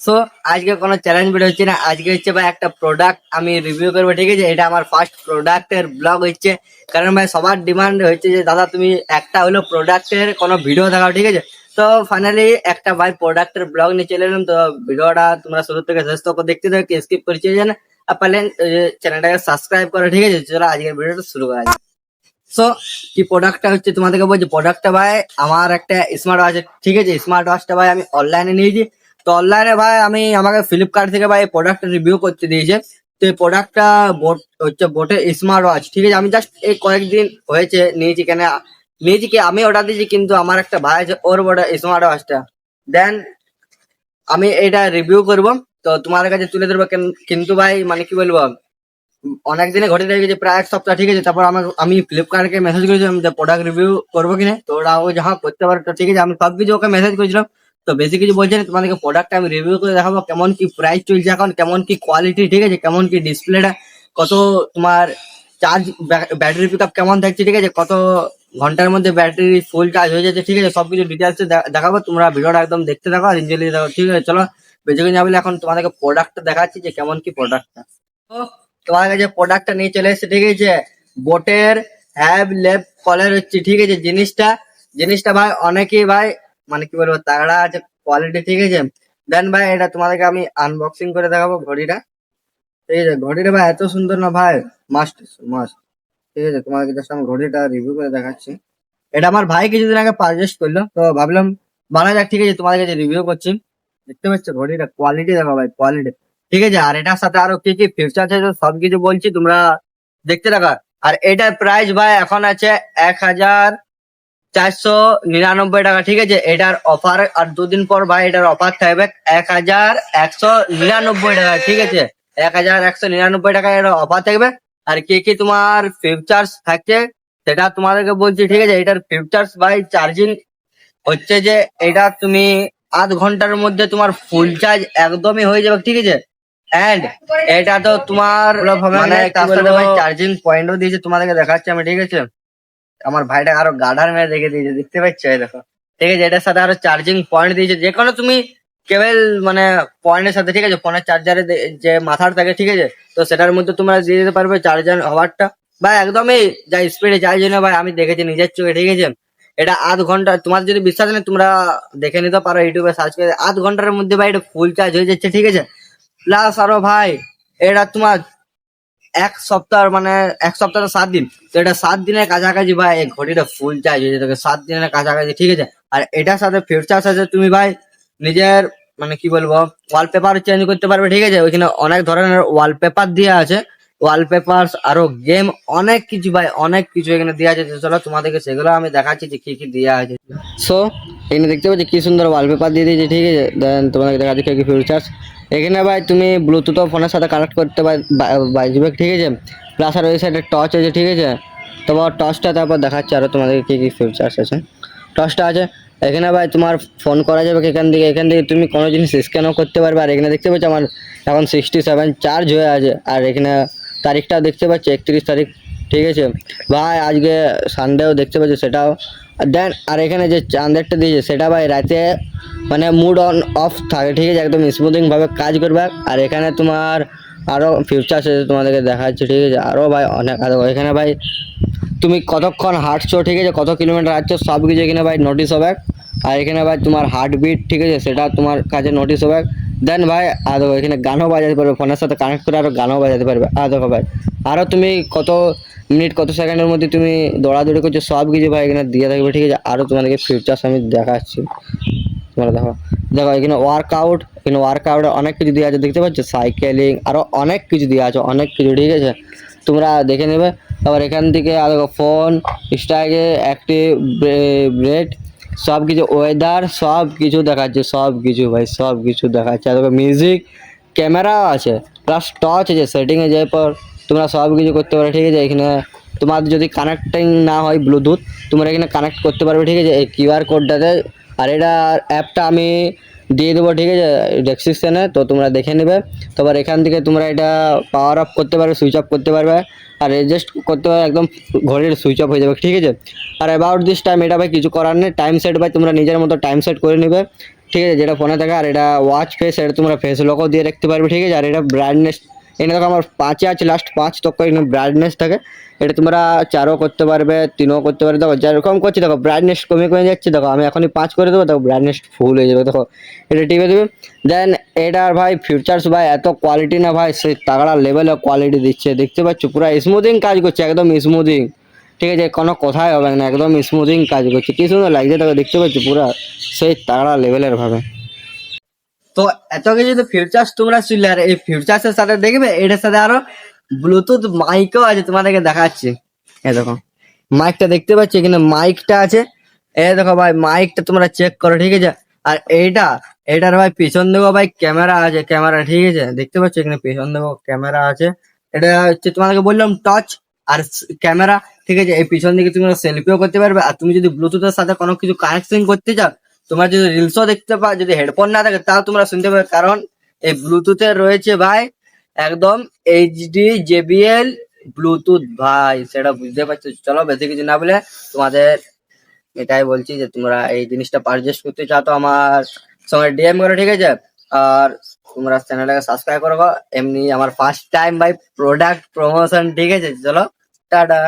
So আজকে কোনো challenge video হচ্ছে না, আজকে হচ্ছে ভাই একটা প্রোডাক্ট আমি রিভিউ করবো। ঠিক আছে, এটা আমার ফার্স্ট প্রোডাক্টের ব্লগ হচ্ছে, কারণ ভাই সবার ডিমান্ড হচ্ছে যে দাদা তুমি একটা হলো প্রোডাক্টের কোনো ভিডিও দেখাও। ঠিক আছে, তো ফাইনালি একটা ভাই প্রোডাক্টের ব্লগ নিয়ে চলে এলাম। তো ভিডিওটা তোমরা শুরু থেকে শেষ তক দেখতে থাকো, স্কিপ করছি যেন। আর পারলে চ্যানেলটাকে সাবস্ক্রাইব করো। ঠিক আছে, চলো আজকের ভিডিওটা শুরু করা যাক। সো কি প্রোডাক্টটা হচ্ছে তোমাদেরকে বলছি। প্রোডাক্টটা ভাই আমার একটা স্মার্ট ওয়াচ। ঠিক আছে, স্মার্ট ওয়াচটা ভাই আমি অনলাইনে নিয়েছি। তো অনলাইনে ভাই আমাকে ফ্লিপকার্ট থেকে ভাই প্রোডাক্টটা রিভিউ করতে দিয়েছে। তো এই প্রোডাক্টটা হচ্ছে বোটের স্মার্ট ওয়াচ। ঠিক আছে, আমি জাস্ট এই কয়েকদিন হয়েছে নিয়েছি। কেন নিয়েছি কি, আমি অর্ডার দিয়েছি, কিন্তু আমার একটা ভাই আছে ওর বোটে স্মার্ট ওয়াচটা। দেন আমি এটা রিভিউ করব, তো তোমাদের কাছে তুলে ধরবো। কিন্তু ভাই মানে কি বলবো, অনেক দিনে ঘটে রয়ে গেছে, প্রায় এক সপ্তাহ। ঠিক আছে, তারপর আমি ফ্লিপকার্টকে মেসেজ করেছিলাম যে প্রোডাক্ট রিভিউ করবো কিনা। তো ওরা ও যা করতে পারে। তো ঠিক আছে, আমি সবকিছু ওকে মেসেজ করেছিলাম। তো বেশি কিছু বলছে না, তোমাদেরকে প্রোডাক্টটা আমি রিভিউ করে দেখাবো, কেমন কি প্রাইস চলছে এখন, কেমন কি কোয়ালিটি। ঠিক আছে, কেমন কি ডিসপ্লেটা, কত তোমার চার্জ, ব্যাটারি পিক আপ কেমন থাকছে। ঠিক আছে, কত ঘন্টার মধ্যে ব্যাটারি ফুল চার্জ হয়ে যাচ্ছে। ঠিক আছে, সবকিছু ডিটেলস দেখাবো। তোমরা ভিডিওটা একদম দেখতে থাকো আর এনজয় দেখো। ঠিক আছে, চলো বেশি কিছু না বলে এখন তোমাদেরকে প্রোডাক্টটা দেখাচ্ছি যে কেমন কি প্রোডাক্টটা। তো তোমার কাছে প্রোডাক্টটা নিয়ে চলে এসেছে। ঠিক আছে, বোটের হ্যাভ লেভ কলার হচ্ছে। ঠিক আছে, জিনিসটা ভাই অনেকেই ভাই মানে কি বলবো তাগড়া আছে কোয়ালিটি। ঠিক আছে, দেন ভাই এটা তোমাদেরকে আমি আনবক্সিং করে দেখাবো ঘড়িটা। ঠিক আছে, ঘড়িটা ভাই এত সুন্দর না ভাই, মাস্ট মাস্ট। ঠিক আছে, তোমাদেরকে জাস্ট আমি ঘড়িটা রিভিউ করে দেখাচ্ছি। এটা আমার ভাই কিছুদিন আগে পারচেস করলো, তো ভাবলাম বানা যাক। ঠিক আছে, তোমাদের কাছে রিভিউ করছি। দেখতে পাচ্ছ ঘড়িটা কোয়ালিটি দেখো ভাই, কোয়ালিটি। ঠিক আছে, আর এটার সাথে আরো কি কি ফিচার আছে সবকিছু বলছি, তোমরা দেখতে থাকো। আর এটার প্রাইস ভাই এখন আছে 1499 টাকা। ঠিক আছে, এটার অফার আর দুদিন পর ভাই এটার অফার থাকবে 1199 টাকা। ঠিক আছে, 1199 টাকা এর অফার থাকবে। আর কি কি তোমার ফিচার্স থাকছে সেটা তোমাদেরকে বলছি। ঠিক আছে, এটার ফিচার্স ভাই চার্জিং হচ্ছে যে এটা তুমি আধ ঘন্টার মধ্যে তোমার ফুল চার্জ একদমই হয়ে যাবে। ঠিক আছে, এন্ড এটা তো তোমার মানে তার সাথে ভাই চার্জিং পয়েন্টও দিয়েছে, তোমাদেরকে দেখাচ্ছি আমি। ঠিক আছে, আমার ভাইটা আরো গার্ডার মেরে রেখে দিয়েছে, দেখতে পাচ্ছ এই দেখো। ঠিক আছে, এটার সাথে আরো চার্জিং পয়েন্ট দিয়েছে, যে কোনো তুমি কেবল মানে পয়েন্টের সাথে। ঠিক আছে, ফোনের চার্জারে যে মাথার থাকে। ঠিক আছে, তো সেটার মধ্যে তোমরা দিয়ে দিতে পারবে চার্জার হওয়ারটা ভাই একদমই যা স্পিডে চার্জ হয় না ভাই, আমি দেখেছি নিজের চোখে। ঠিক আছে, এটা আধ ঘন্টা, তোমার যদি বিশ্বাস নেই তোমরা দেখে নিতে পারো, ইউটিউবে সার্চ করে। আধ ঘন্টার মধ্যে ভাই এটা ফুল চার্জ হয়ে যাচ্ছে। ঠিক আছে, প্লাস আরো ভাই এটা তোমার এক সপ্তাহ তো 7 দিন, তো এটা 7 দিনের কাছাকাছি ভাই এই ঘড়িটা ফুল চার্জ হয়ে যেতে 7 দিনের কাছাকাছি। ঠিক আছে, আর এটার সাথে ফিচার্স আছে তুমি ভাই নিজের মানে কি বলবো ওয়ালপেপার চেঞ্জ করতে পারবে। ঠিক আছে, ওইখানে অনেক ধরনের ওয়ালপেপার দেওয়া আছে, ওয়ালপেপার আরো গেম অনেক কিছু ভাই, অনেক কিছু এখানে দেওয়া আছে। তো চলো তোমাদেরকে সেগুলো আমি দেখাচ্ছি যে কি কি দেওয়া আছে। সো এখানে দেখতে পাচ্ছি কি সুন্দর ওয়ালপেপার দিয়ে দিয়েছে। ঠিক আছে, দেন তোমাদেরকে দেখাচ্ছি কি কি ফিচার্স। এখানে ভাই তুমি ব্লুটুথ ফোনের সাথে কানেক্ট করতে বাজবে। ঠিক আছে, প্লাস আর ওই সাইডে টর্চ আছে। ঠিক আছে, তোমার টর্চটা তারপর দেখাচ্ছি আরো তোমাদেরকে কি কি ফিচার্স আছে। টর্চটা আছে এখানে ভাই, তোমার ফোন করা যাবে এখান থেকে তুমি কোনো জিনিস স্ক্যানও করতে পারবে। আর এখানে দেখতে পাচ্ছ আমার এখন 67 চার্জ হয়ে আছে। আর এখানে তারিখটা দেখতে পাচ্ছি 31 তারিখ। ঠিক আছে ভাই, আজকে সানডেও দেখতে পাচ্ছি সেটাও। দেন আর এখানে যে চাঁদেরটা দিয়েছে সেটা ভাই রাতে মানে মুড অন অফ থাকে। ঠিক আছে, একদম স্মুথিং ভাবে কাজ করবে। আর এখানে তোমার আরো ফিচার্স আছে তোমাদেরকে দেখাচ্ছি। ঠিক আছে, আরো ভাই অনেক আরো এখানে ভাই তুমি কতক্ষণ হাঁটছো। ঠিক আছে, কত কিলোমিটার হাঁটছো সব কিছু এখানে ভাই নোটিস হবে। আর এখানে ভাই তোমার হার্টবিট, ঠিক আছে, সেটা তোমার কাছে নোটিস হবে। দেন ভাই আর এখানে গানও বাজাতে পারবে, ফোনের সাথে কানেক্ট করে আরো গানও বাজাতে পারবে। আর দেখো ভাই আরো তুমি কত মিনিট কত সেকেন্ডের মধ্যে তুমি দৌড়াদৌড়ি করছো সব কিছু ভাই এখানে দিয়ে থাকবে। ঠিক আছে, আরো তোমাদেরকে ফিচার্স আমি দেখাচ্ছি। তোমরা দেখো দেখো এখানে ওয়ার্কআউট অনেক কিছু দেওয়া আছে, দেখতে পাচ্ছ, সাইকেলিং আরো অনেক কিছু দেওয়া আছে, অনেক কিছু। ঠিক আছে, তোমরা দেখে নেবে। আবার এখান থেকে আর ফোন স্ট্রাইকে অ্যাক্টিভ ব্রেড সব কিছু, ওয়েদার সব কিছু দেখাচ্ছে, সব কিছু ভাই সব কিছু দেখাচ্ছে। আর মিউজিক ক্যামেরাও আছে, প্লাস টর্চ আছে, সেটিংয়ে যাওয়ার পর তোমরা সব কিছু করতে পারো। ঠিক আছে, এখানে তোমার যদি কানেক্টিং না হয় ব্লুটুথ, তোমরা এখানে কানেক্ট করতে পারবে। ঠিক আছে, এই কিউআর কোডটাতে। আর এটা অ্যাপটা আমি দিয়ে দেবো। ঠিক আছে, ডেসক্রিপশনে, তো তোমরা দেখে নেবে। তারপর এখান থেকে তোমরা এটা পাওয়ার অফ করতে পারবে, সুইচ অফ করতে পারবে। আর অ্যাডজাস্ট করতে পারবে, একদম ঘড়ির সুইচ অফ হয়ে যাবে। ঠিক আছে, আর অ্যাবাউট দিস টাইম এটা ভাই কিছু করার নেই, টাইম সেট ভাই তোমরা নিজের মতো টাইম সেট করে নেবে। ঠিক আছে, যেটা ফোনে থাকে। আর এটা ওয়াচ ফেস, এটা তোমরা ফেস লকও দিয়ে রাখতে পারবে, ঠিক আছে। আর এটা ব্রাইটনেস, এখানে দেখো আমার 5-এ আছে, লাস্ট 5 তক এখানে ব্রাইটনেস থাকে। এটা তোমরা 4ও করতে পারবে, 3ও করতে পারবে। দেখো যেরকম করছি দেখো ব্রাইটনেস কমে কমে যাচ্ছে, দেখো আমি এখনই 5 করে দেবো, দেখো ব্রাইটনেস ফুল হয়ে যাবে, দেখো এটা টিপে দেবে। দেন এটার ভাই ফিউচার্স ভাই এত কোয়ালিটি না ভাই, সেই তাগড়া লেভেলের কোয়ালিটি দিচ্ছে, দেখতে পাচ্ছ পুরো স্মুথিং কাজ করছে, একদম স্মুথিং, ঠিক আছে, কোনো কথাই হবে না, একদম স্মুথিং কাজ করছে, কি সুন্দর লাগছে দেখো, দেখতে পাচ্ছ পুরো সেই তাগড়া লেভেলের ভাবে। তো এত কিছু তো ফিউচার্স তোমরা শুনলে, আর এই ফিউচার্স এর সাথে দেখবে এটার সাথে আরো ব্লুটুথ মাইকও আছে, তোমাদেরকে দেখাচ্ছি। এই দেখো মাইকটা দেখতে পাচ্ছ, এখানে মাইকটা আছে। এই দেখো ভাই মাইকটা তোমরা চেক করো, ঠিক আছে। আর এটার ভাই পিছন দিকেও ভাই ক্যামেরা আছে, ক্যামেরা, ঠিক আছে, দেখতে পাচ্ছ এখানে পিছন দিকেও ক্যামেরা আছে। এটা হচ্ছে তোমাদেরকে বললাম টচ আর ক্যামেরা, ঠিক আছে। এই পিছন দিকে তুমি সেলফিও করতে পারবে। আর তুমি যদি ব্লুটুথের সাথে কোনো কিছু কানেকশন করতে চাও, তোমার যদি রিলসও দেখতে পাও, যদি হেডফোন না থাকে তাও তোমরা শুনতে পাবে, কারণ এই ব্লুটুথে রয়েছে ভাই একদম এইচডি জেবিএল ব্লুটুথ ভাই, সেটা বুঝতে পারছো। চলো বেশি কিছু না বলে তোমাদের এটাই বলছি যে তোমরা এই জিনিসটা পারচেস করতে চাও তো আমার সঙ্গে ডিএম করো, ঠিক আছে। আর তোমরা চ্যানেলটাকে সাবস্ক্রাইব করো, এমনি আমার ফার্স্ট টাইম ভাই প্রোডাক্ট প্রমোশন, ঠিক আছে। চলো টাটা।